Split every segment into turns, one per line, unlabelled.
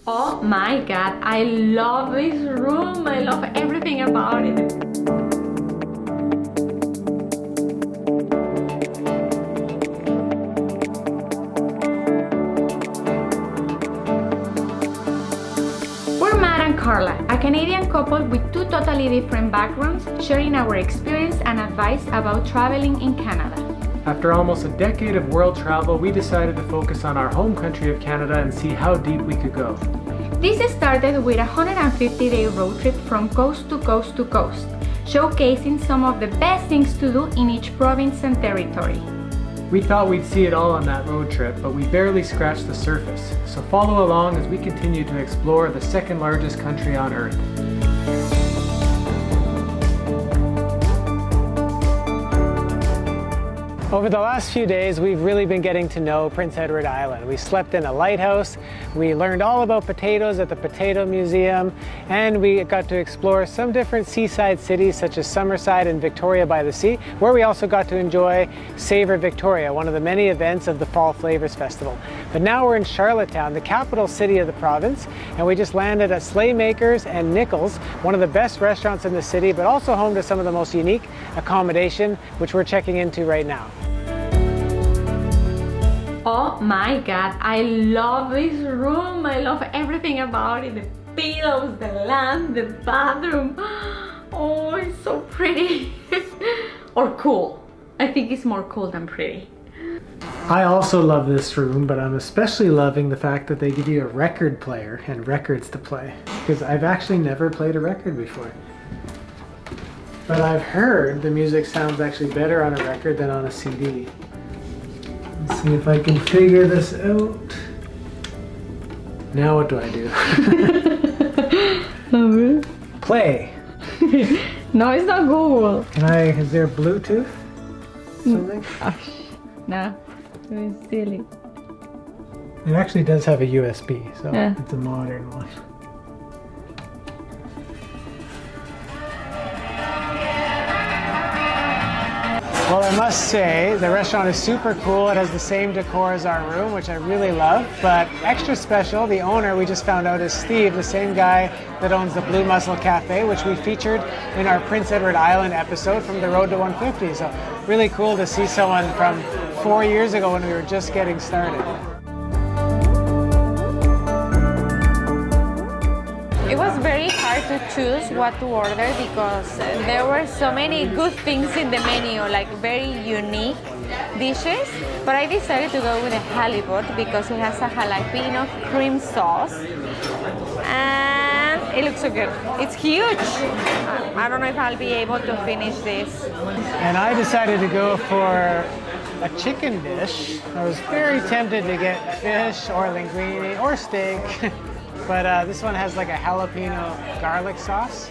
Oh my god, I love this room. I love everything about it. We're Matt and Carla, a Canadian couple with two totally different backgrounds, sharing our experience and advice about traveling in Canada.
After almost a decade of world travel, we decided to focus on our home country of Canada and see how deep we could go.
This started with a 150-day road trip from coast to coast to coast, showcasing some of the best things to do in each province and territory.
We thought we'd see it all on that road trip, but we barely scratched the surface. So follow along as we continue to explore the second largest country on Earth. Over the last few days, we've really been getting to know Prince Edward Island. We slept in a lighthouse, we learned all about potatoes at the Potato Museum, and we got to explore some different seaside cities such as Summerside and Victoria by the Sea, where we also got to enjoy Savor Victoria, one of the many events of the Fall Flavors Festival. But now we're in Charlottetown, the capital city of the province, and we just landed at Slaymaker and Nichols, one of the best restaurants in the city, but also home to some of the most unique accommodation, which we're checking into right now.
Oh my god, I love this room. I love everything about it. The pillows, the lamp, the bathroom. Oh, it's so pretty. Or cool. I think it's more cool than pretty.
I also love this room, but I'm especially loving the fact that they give you a record player and records to play, because I've actually never played a record before. But I've heard the music sounds actually better on a record than on a CD. Let's see if I can figure this out. Now what do I do? Play.
No, it's not Google.
Is there Bluetooth? Something?
No, it's silly.
It actually does have a USB, so
Yeah.
It's a modern one. Well, I must say, the restaurant is super cool. It has the same decor as our room, which I really love. But extra special, the owner, we just found out, is Steve, the same guy that owns the Blue Mussel Cafe, which we featured in our Prince Edward Island episode from the Road to 150. So really cool to see someone from 4 years ago when we were just getting started.
It was very hard to choose what to order because there were so many good things in the menu, like very unique dishes. But I decided to go with a halibut because it has a jalapeno cream sauce and it looks so good. It's huge. I don't know if I'll be able to finish this.
And I decided to go for a chicken dish. I was very tempted to get fish or linguine or steak. But this one has like a jalapeno garlic sauce,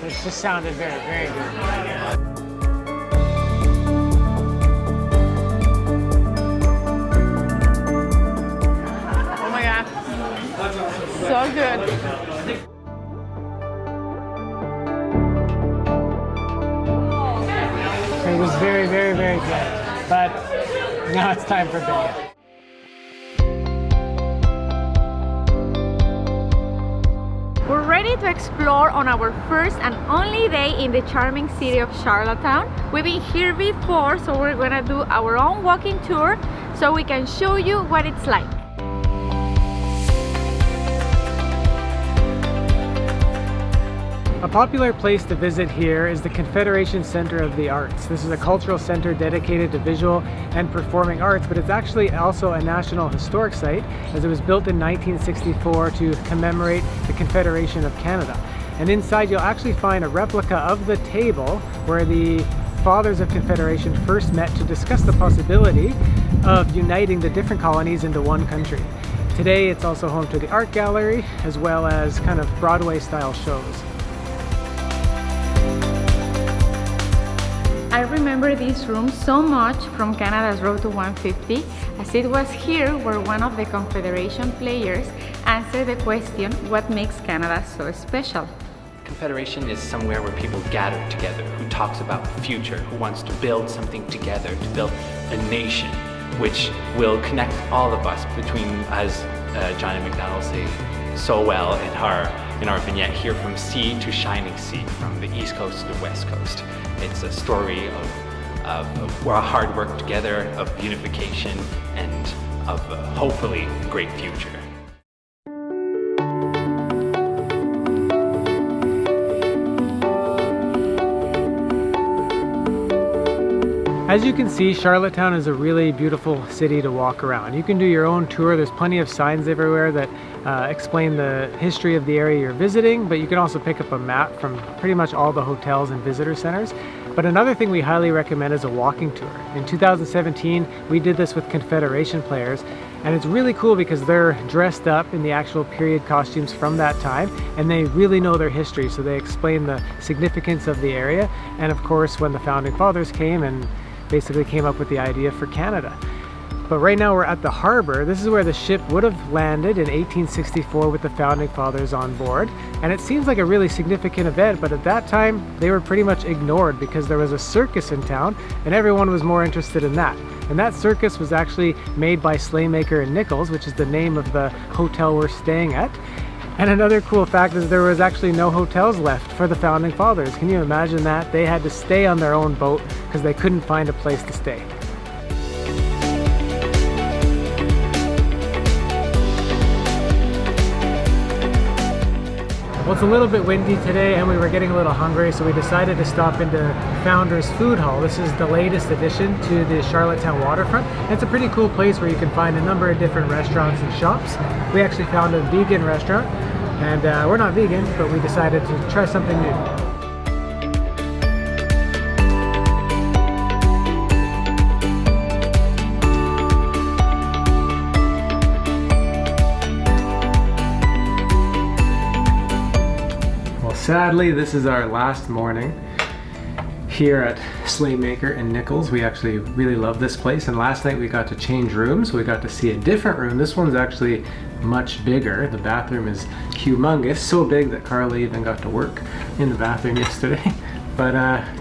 which just sounded very, very good.
Oh my god, so good.
It was very, very, very good. But now it's time for bed.
We're ready to explore on our first and only day in the charming city of Charlottetown. We've been here before, so we're gonna do our own walking tour so we can show you what it's like.
A popular place to visit here is the Confederation Center of the Arts. This is a cultural center dedicated to visual and performing arts, but it's actually also a National Historic Site as it was built in 1964 to commemorate the Confederation of Canada. And inside you'll actually find a replica of the table where the Fathers of Confederation first met to discuss the possibility of uniting the different colonies into one country. Today it's also home to the art gallery as well as kind of Broadway style shows.
I remember this room so much from Canada's Road to 150, as it was here where one of the Confederation players answered the question, what makes Canada so special?
Confederation is somewhere where people gather together, who talks about the future, who wants to build something together, to build a nation, which will connect all of us between, as John and McDonald say, so well in our vignette here, from sea to shining sea, from the east coast to the west coast. It's a story of our hard work together, of unification, and of hopefully a great future.
As you can see, Charlottetown is a really beautiful city to walk around. You can do your own tour. There's plenty of signs everywhere that explain the history of the area you're visiting, but you can also pick up a map from pretty much all the hotels and visitor centers. But another thing we highly recommend is a walking tour. In 2017, we did this with Confederation players, and it's really cool because they're dressed up in the actual period costumes from that time, and they really know their history, so they explain the significance of the area, and of course when the Founding Fathers came and basically came up with the idea for Canada. But right now we're at the harbor. This is where the ship would have landed in 1864 with the Founding Fathers on board. And it seems like a really significant event, but at that time they were pretty much ignored because there was a circus in town and everyone was more interested in that. And that circus was actually made by Slaymaker Nichols, which is the name of the hotel we're staying at. And another cool fact is there was actually no hotels left for the Founding Fathers. Can you imagine that? They had to stay on their own boat because they couldn't find a place to stay. Well, it's a little bit windy today and we were getting a little hungry, so we decided to stop into Founders Food Hall. This is the latest addition to the Charlottetown waterfront. And it's a pretty cool place where you can find a number of different restaurants and shops. We actually found a vegan restaurant, and we're not vegan, but we decided to try something new. Sadly, this is our last morning here at Slaymaker and Nichols. We actually really love this place, and last night we got to change rooms. We got to see a different room. This one's actually much bigger. The bathroom is humongous, so big that Carla even got to work in the bathroom yesterday. But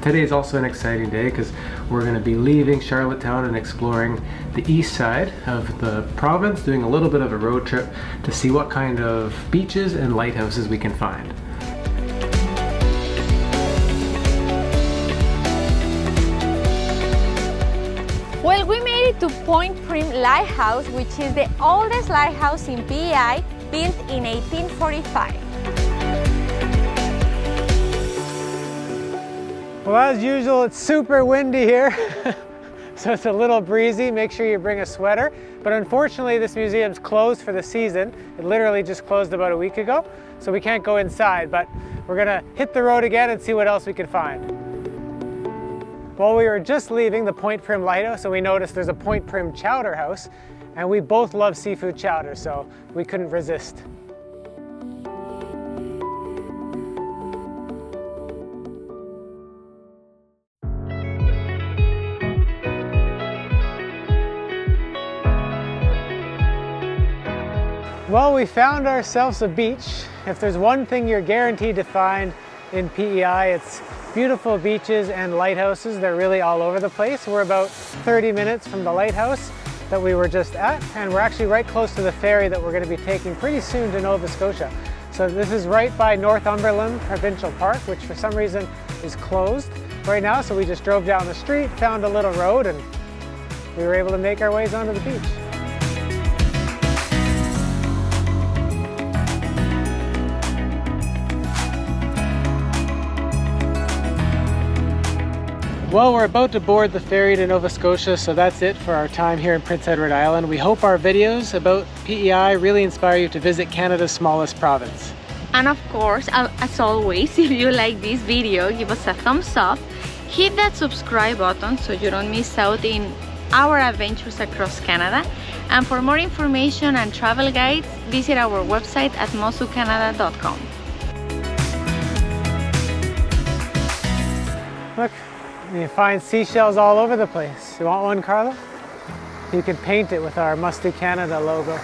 today is also an exciting day because we're going to be leaving Charlottetown and exploring the east side of the province, doing a little bit of a road trip to see what kind of beaches and lighthouses we can find.
Well, we made it to Point Prim Lighthouse, which is the oldest lighthouse in PEI, built in 1845.
Well, as usual, it's super windy here, so it's a little breezy. Make sure you bring a sweater. But unfortunately, this museum's closed for the season. It literally just closed about a week ago, so we can't go inside, but we're gonna hit the road again and see what else we can find. Well, we were just leaving the Point Prim Lighthouse, and we noticed there's a Point Prim Chowder House, and we both love seafood chowder, so we couldn't resist. Well, we found ourselves a beach. If there's one thing you're guaranteed to find in PEI, it's beautiful beaches and lighthouses. They're really all over the place. We're about 30 minutes from the lighthouse that we were just at, and we're actually right close to the ferry that we're going to be taking pretty soon to Nova Scotia. So this is right by Northumberland Provincial Park, which for some reason is closed right now. So we just drove down the street, found a little road, and we were able to make our ways onto the beach. Well, we're about to board the ferry to Nova Scotia, so that's it for our time here in Prince Edward Island. We hope our videos about PEI really inspire you to visit Canada's smallest province.
And of course, as always, if you like this video, give us a thumbs up, hit that subscribe button so you don't miss out in our adventures across Canada. And for more information and travel guides, visit our website at soooooo.com.
Look. You find seashells all over the place. You want one, Carla? You can paint it with our Musty Canada logo.